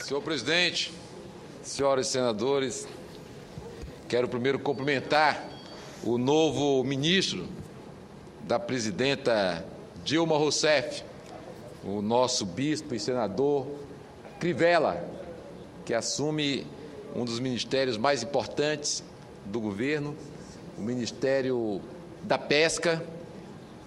Senhor presidente, senhoras e senadores, quero primeiro cumprimentar o novo ministro da presidenta Dilma Rousseff, o nosso bispo e senador Crivella, que assume um dos ministérios mais importantes do governo, o Ministério da Pesca.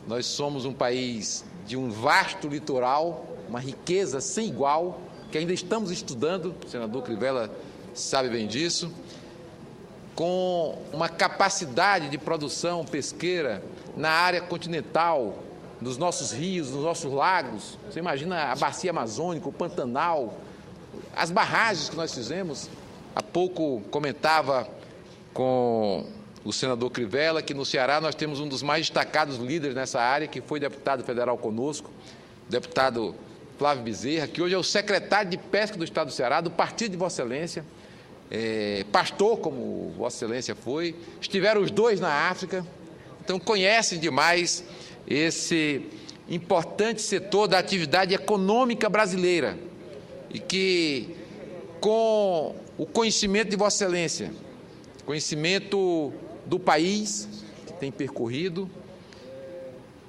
Nós somos um país de um vasto litoral, uma riqueza sem igual, que ainda estamos estudando, o senador Crivella sabe bem disso, com uma capacidade de produção pesqueira na área continental, nos nossos rios, nos nossos lagos. Você imagina a bacia amazônica, o Pantanal, as barragens que nós fizemos. Há pouco comentava com o senador Crivella que no Ceará nós temos um dos mais destacados líderes nessa área, que foi deputado federal conosco, o deputado Flávio Bezerra, que hoje é o secretário de Pesca do Estado do Ceará, do partido de Vossa Excelência, pastor, como Vossa Excelência foi, estiveram os dois na África, então conhecem demais esse importante setor da atividade econômica brasileira e que, com o conhecimento de Vossa Excelência, conhecimento do país que tem percorrido,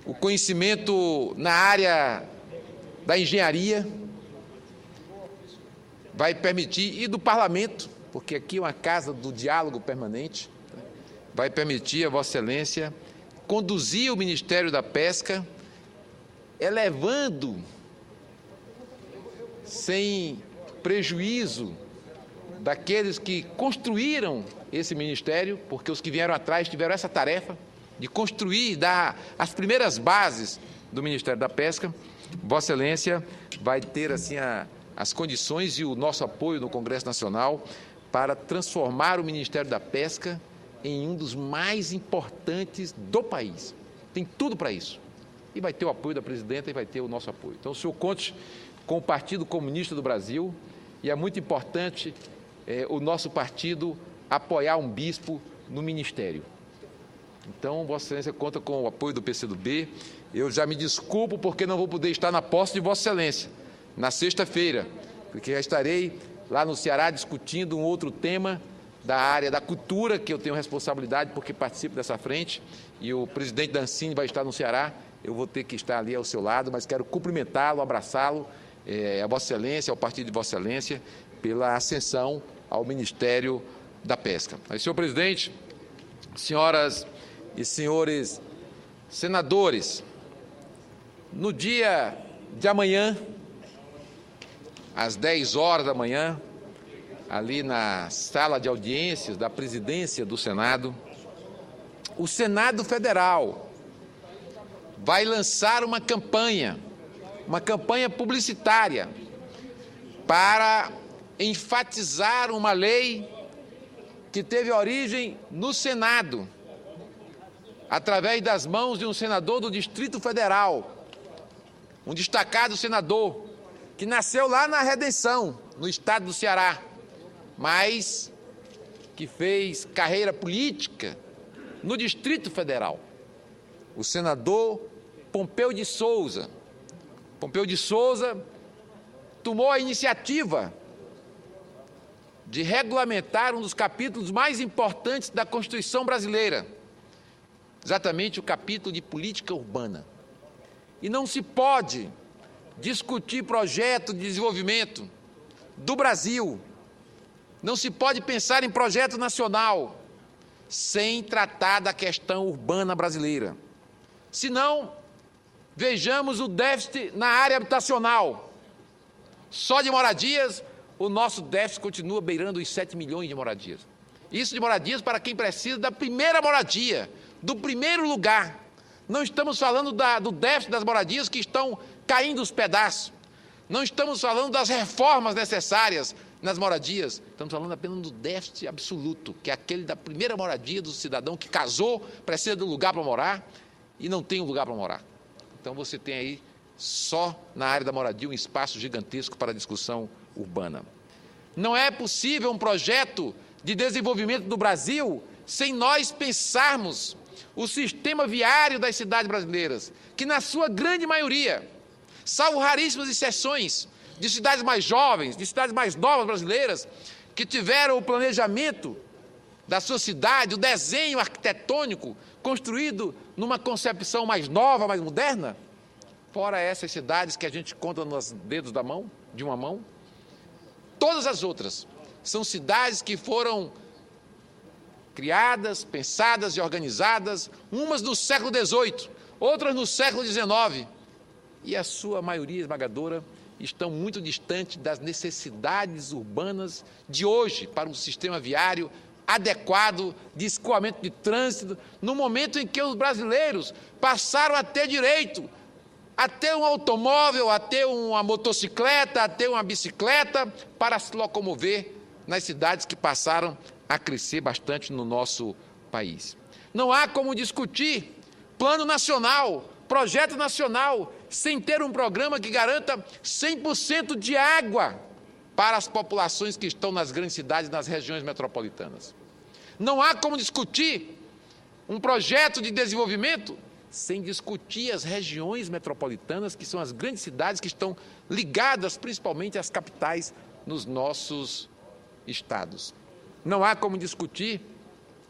o conhecimento na área da engenharia, vai permitir, e do parlamento, porque aqui é uma casa do diálogo permanente, vai permitir a Vossa Excelência conduzir o Ministério da Pesca, elevando, sem prejuízo daqueles que construíram esse ministério, porque os que vieram atrás tiveram essa tarefa de construir, dar as primeiras bases do Ministério da Pesca. Vossa Excelência vai ter assim as condições e o nosso apoio no Congresso Nacional para transformar o Ministério da Pesca em um dos mais importantes do país. Tem tudo para isso. E vai ter o apoio da presidenta e vai ter o nosso apoio. Então, o senhor conte com o Partido Comunista do Brasil, e é muito importante o nosso partido apoiar um bispo no ministério. Então, Vossa Excelência conta com o apoio do PCdoB. Eu já me desculpo porque não vou poder estar na posse de Vossa Excelência na sexta-feira, porque já estarei lá no Ceará discutindo um outro tema da área da cultura, que eu tenho responsabilidade porque participo dessa frente, e o presidente da Ancine vai estar no Ceará. Eu vou ter que estar ali ao seu lado, mas quero cumprimentá-lo, abraçá-lo, a Vossa Excelência, ao partido de Vossa Excelência, pela ascensão ao Ministério da Pesca. Aí, senhor presidente, senhoras e senhores senadores, no dia de amanhã, às 10 horas da manhã, ali na sala de audiências da presidência do Senado, o Senado Federal vai lançar uma campanha publicitária para enfatizar uma lei que teve origem no Senado, através das mãos de um senador do Distrito Federal, um destacado senador, que nasceu lá na Redenção, no estado do Ceará, mas que fez carreira política no Distrito Federal, o senador Pompeu de Souza. Pompeu de Souza tomou a iniciativa de regulamentar um dos capítulos mais importantes da Constituição brasileira, exatamente o capítulo de política urbana. E não se pode discutir projeto de desenvolvimento do Brasil, não se pode pensar em projeto nacional sem tratar da questão urbana brasileira. Senão, vejamos o déficit na área habitacional. Só de moradias, o nosso déficit continua beirando os 7 milhões de moradias. Isso de moradias para quem precisa da primeira moradia, do primeiro lugar. Não estamos falando do déficit das moradias que estão caindo os pedaços. Não estamos falando das reformas necessárias nas moradias. Estamos falando apenas do déficit absoluto, que é aquele da primeira moradia do cidadão que casou, precisa de um lugar para morar e não tem um lugar para morar. Então você tem aí, só na área da moradia, um espaço gigantesco para a discussão urbana. Não é possível um projeto de desenvolvimento do Brasil sem nós pensarmos o sistema viário das cidades brasileiras, que na sua grande maioria, salvo raríssimas exceções, de cidades mais jovens, de cidades mais novas brasileiras, que tiveram o planejamento da sua cidade, o desenho arquitetônico construído numa concepção mais nova, mais moderna, fora essas cidades que a gente conta nos dedos da mão, de uma mão, todas as outras são cidades que foram criadas, pensadas e organizadas, umas no século XVIII, outras no século XIX, e a sua maioria esmagadora estão muito distantes das necessidades urbanas de hoje para um sistema viário adequado, de escoamento de trânsito, no momento em que os brasileiros passaram a ter direito a ter um automóvel, a ter uma motocicleta, a ter uma bicicleta para se locomover nas cidades que passaram a crescer bastante no nosso país. Não há como discutir plano nacional, projeto nacional, sem ter um programa que garanta 100% de água para as populações que estão nas grandes cidades, nas regiões metropolitanas. Não há como discutir um projeto de desenvolvimento sem discutir as regiões metropolitanas, que são as grandes cidades que estão ligadas principalmente às capitais nos nossos estados. Não há como discutir,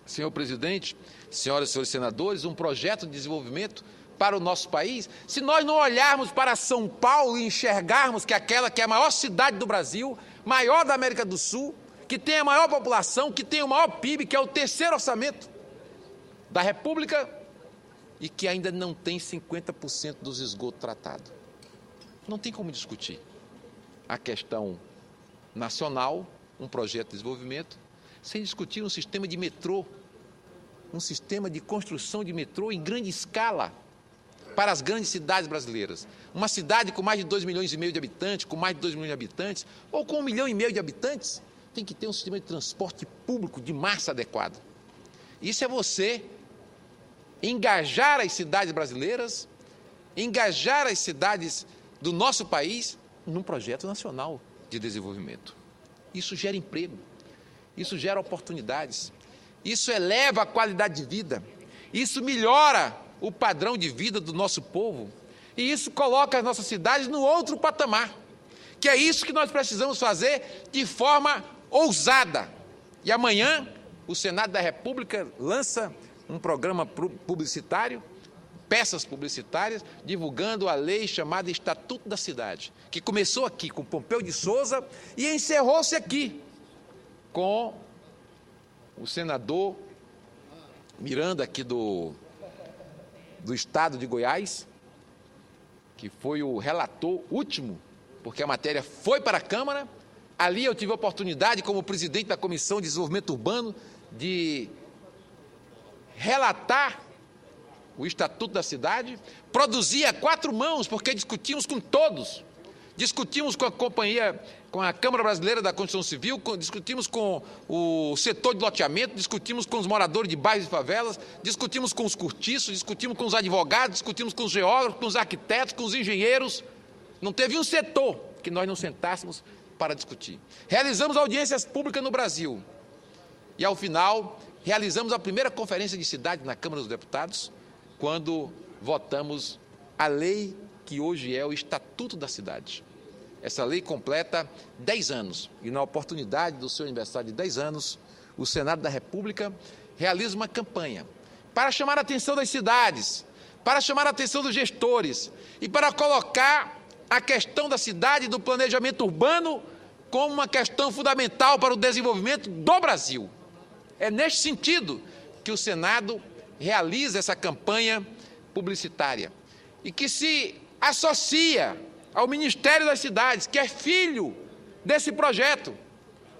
senhor presidente, senhoras e senhores senadores, um projeto de desenvolvimento para o nosso país, se nós não olharmos para São Paulo e enxergarmos que aquela que é a maior cidade do Brasil, maior da América do Sul, que tem a maior população, que tem o maior PIB, que é o terceiro orçamento da República e que ainda não tem 50% dos esgotos tratados. Não tem como discutir a questão nacional, um projeto de desenvolvimento, sem discutir um sistema de metrô, um sistema de construção de metrô em grande escala para as grandes cidades brasileiras. Uma cidade com mais de 2,5 milhões de habitantes, com mais de 2 milhões de habitantes, ou com 1,5 milhão de habitantes, tem que ter um sistema de transporte público de massa adequado. Isso é você engajar as cidades brasileiras, engajar as cidades do nosso país num projeto nacional de desenvolvimento. Isso gera emprego, isso gera oportunidades, isso eleva a qualidade de vida, isso melhora o padrão de vida do nosso povo e isso coloca as nossas cidades no outro patamar, que é isso que nós precisamos fazer de forma ousada. E amanhã o Senado da República lança um programa publicitário, peças publicitárias, divulgando a lei chamada Estatuto da Cidade, que começou aqui com Pompeu de Souza e encerrou-se aqui com o senador Miranda, aqui do estado de Goiás, que foi o relator último, porque a matéria foi para a Câmara. Ali eu tive a oportunidade, como presidente da Comissão de Desenvolvimento Urbano, de relatar o Estatuto da Cidade, produzir a 4 mãos, porque discutimos com todos, discutimos com a companhia, com a Câmara Brasileira da Construção Civil, discutimos com o setor de loteamento, discutimos com os moradores de bairros e favelas, discutimos com os cortiços, discutimos com os advogados, discutimos com os geógrafos, com os arquitetos, com os engenheiros. Não teve um setor que nós não sentássemos para discutir. Realizamos audiências públicas no Brasil e, ao final, realizamos a primeira conferência de cidade na Câmara dos Deputados, quando votamos a lei que hoje é o Estatuto da Cidade. Essa lei completa 10 anos e, na oportunidade do seu aniversário de 10 anos, o Senado da República realiza uma campanha para chamar a atenção das cidades, para chamar a atenção dos gestores e para colocar a questão da cidade e do planejamento urbano como uma questão fundamental para o desenvolvimento do Brasil. É neste sentido que o Senado realiza essa campanha publicitária e que se associa ao Ministério das Cidades, que é filho desse projeto.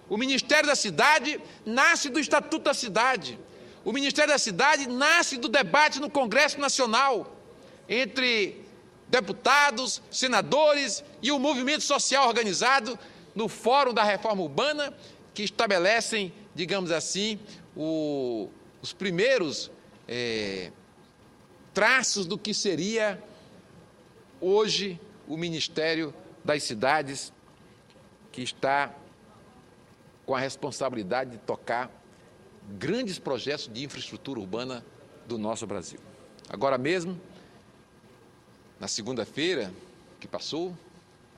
O Ministério da Cidade nasce do Estatuto da Cidade. O Ministério da Cidade nasce do debate no Congresso Nacional entre deputados, senadores e o movimento social organizado no Fórum da Reforma Urbana, que estabelecem, digamos assim, os primeiros traços do que seria hoje o Ministério das Cidades, que está com a responsabilidade de tocar grandes projetos de infraestrutura urbana do nosso Brasil. Agora mesmo, na segunda-feira que passou,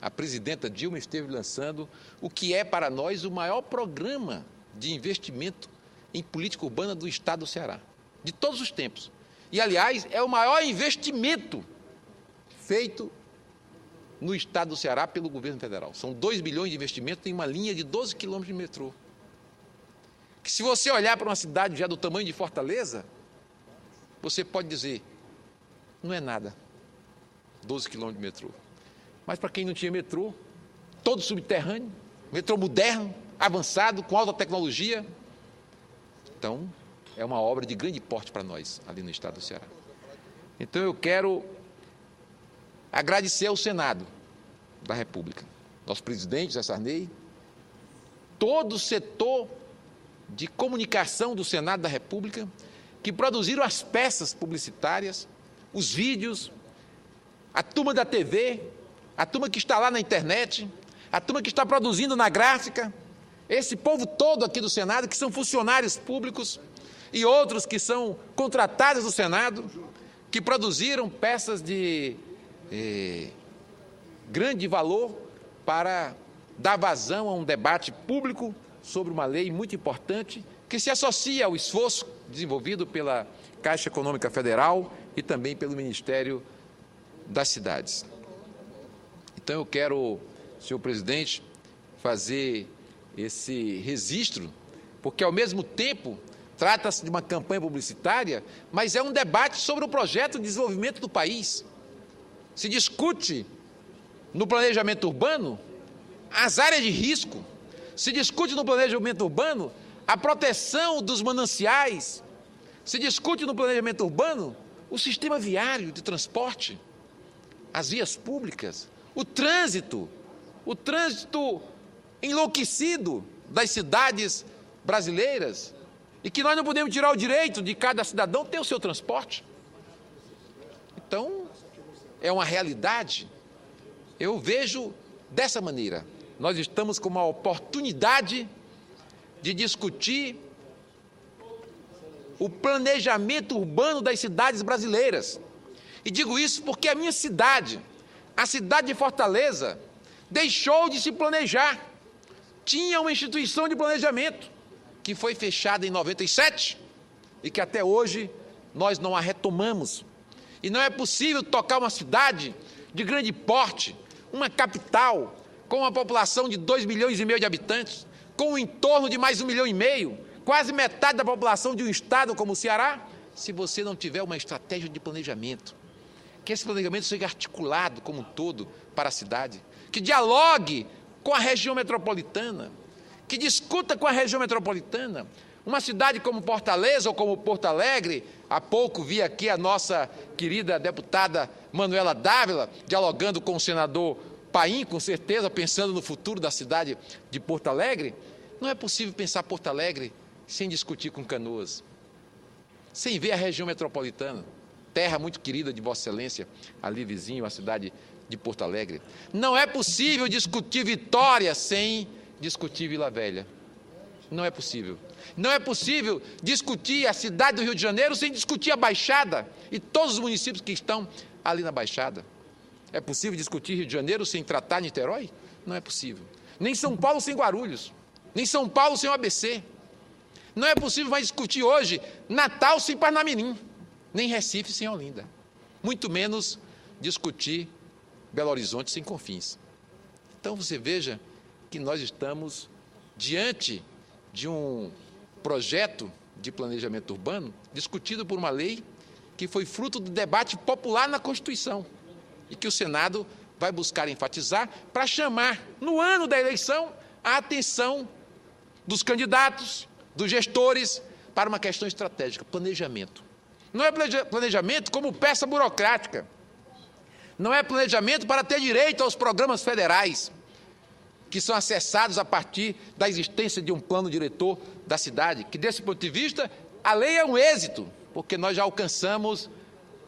a presidenta Dilma esteve lançando o que é para nós o maior programa de investimento em política urbana do estado do Ceará, de todos os tempos. E, aliás, é o maior investimento feito no estado do Ceará pelo governo federal. São 2 bilhões de investimento em uma linha de 12 quilômetros de metrô. Que, se você olhar para uma cidade já do tamanho de Fortaleza, você pode dizer, não é nada, 12 quilômetros de metrô. Mas para quem não tinha metrô, todo subterrâneo, metrô moderno, avançado, com alta tecnologia. Então, é uma obra de grande porte para nós, ali no estado do Ceará. Então, eu quero agradecer ao Senado da República, nosso presidente, José Sarney, todo o setor de comunicação do Senado da República, que produziram as peças publicitárias, os vídeos, a turma da TV, a turma que está lá na internet, a turma que está produzindo na gráfica, esse povo todo aqui do Senado, que são funcionários públicos, e outros que são contratados do Senado, que produziram peças de grande valor para dar vazão a um debate público sobre uma lei muito importante, que se associa ao esforço desenvolvido pela Caixa Econômica Federal e também pelo Ministério das Cidades. Então, eu quero, senhor presidente, fazer esse registro, porque, ao mesmo tempo, trata-se de uma campanha publicitária, mas é um debate sobre o projeto de desenvolvimento do país. Se discute no planejamento urbano as áreas de risco, se discute no planejamento urbano a proteção dos mananciais, se discute no planejamento urbano o sistema viário de transporte, as vias públicas, o trânsito enlouquecido das cidades brasileiras, e que nós não podemos tirar o direito de cada cidadão ter o seu transporte. Então, é uma realidade. Eu vejo dessa maneira. Nós estamos com uma oportunidade de discutir o planejamento urbano das cidades brasileiras. E digo isso porque a minha cidade, a cidade de Fortaleza, deixou de se planejar. Tinha uma instituição de planejamento que foi fechada em 97 e que até hoje nós não a retomamos. E não é possível tocar uma cidade de grande porte, uma capital, com uma população de 2,5 milhões de habitantes, com um entorno de mais 1,5 milhão, quase metade da população de um estado como o Ceará, se você não tiver uma estratégia de planejamento. Que esse planejamento seja articulado como um todo para a cidade, que dialogue com a região metropolitana, que discuta com a região metropolitana. Uma cidade como Fortaleza ou como Porto Alegre, há pouco vi aqui a nossa querida deputada Manuela Dávila dialogando com o senador Paim, com certeza, pensando no futuro da cidade de Porto Alegre. Não é possível pensar Porto Alegre sem discutir com Canoas, sem ver a região metropolitana, terra muito querida de Vossa Excelência, ali vizinho, a cidade de Porto Alegre. Não é possível discutir Vitória sem discutir Vila Velha. Não é possível. Não é possível discutir a cidade do Rio de Janeiro sem discutir a Baixada e todos os municípios que estão ali na Baixada. É possível discutir Rio de Janeiro sem tratar Niterói? Não é possível. Nem São Paulo sem Guarulhos, nem São Paulo sem o ABC. Não é possível mais discutir hoje Natal sem Parnamirim, nem Recife sem Olinda. Muito menos discutir Belo Horizonte sem Confins. Então você veja que nós estamos diante de um projeto de planejamento urbano discutido por uma lei que foi fruto do debate popular na Constituição e que o Senado vai buscar enfatizar para chamar, no ano da eleição, a atenção dos candidatos, dos gestores, para uma questão estratégica, planejamento. Não é planejamento como peça burocrática, não é planejamento para ter direito aos programas federais, que são acessados a partir da existência de um plano diretor da cidade, que, desse ponto de vista, a lei é um êxito, porque nós já alcançamos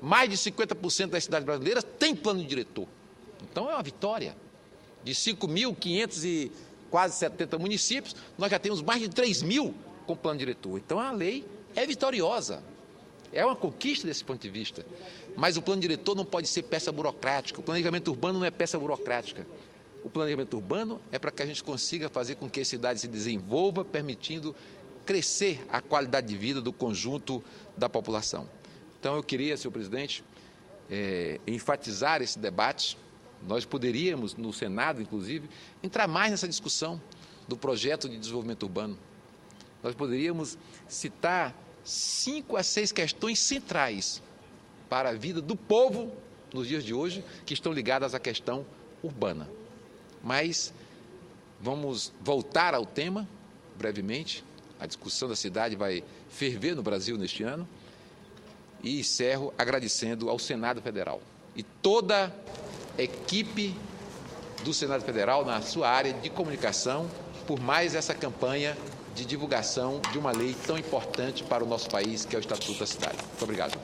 mais de 50% das cidades brasileiras têm plano diretor. Então, é uma vitória. De 5.500 e quase 70 municípios, nós já temos mais de 3.000 com plano diretor. Então, a lei é vitoriosa. É uma conquista desse ponto de vista. Mas o plano diretor não pode ser peça burocrática. O planejamento urbano não é peça burocrática. o planejamento urbano é para que a gente consiga fazer com que a cidade se desenvolva, permitindo crescer a qualidade de vida do conjunto da população. Então, eu queria, senhor presidente, enfatizar esse debate. Nós poderíamos, no Senado, inclusive, entrar mais nessa discussão do projeto de desenvolvimento urbano. Nós poderíamos citar 5 a 6 questões centrais para a vida do povo nos dias de hoje, que estão ligadas à questão urbana. Mas vamos voltar ao tema brevemente. A discussão da cidade vai ferver no Brasil neste ano. E encerro agradecendo ao Senado Federal e toda a equipe do Senado Federal na sua área de comunicação por mais essa campanha de divulgação de uma lei tão importante para o nosso país, que é o Estatuto da Cidade. Muito obrigado.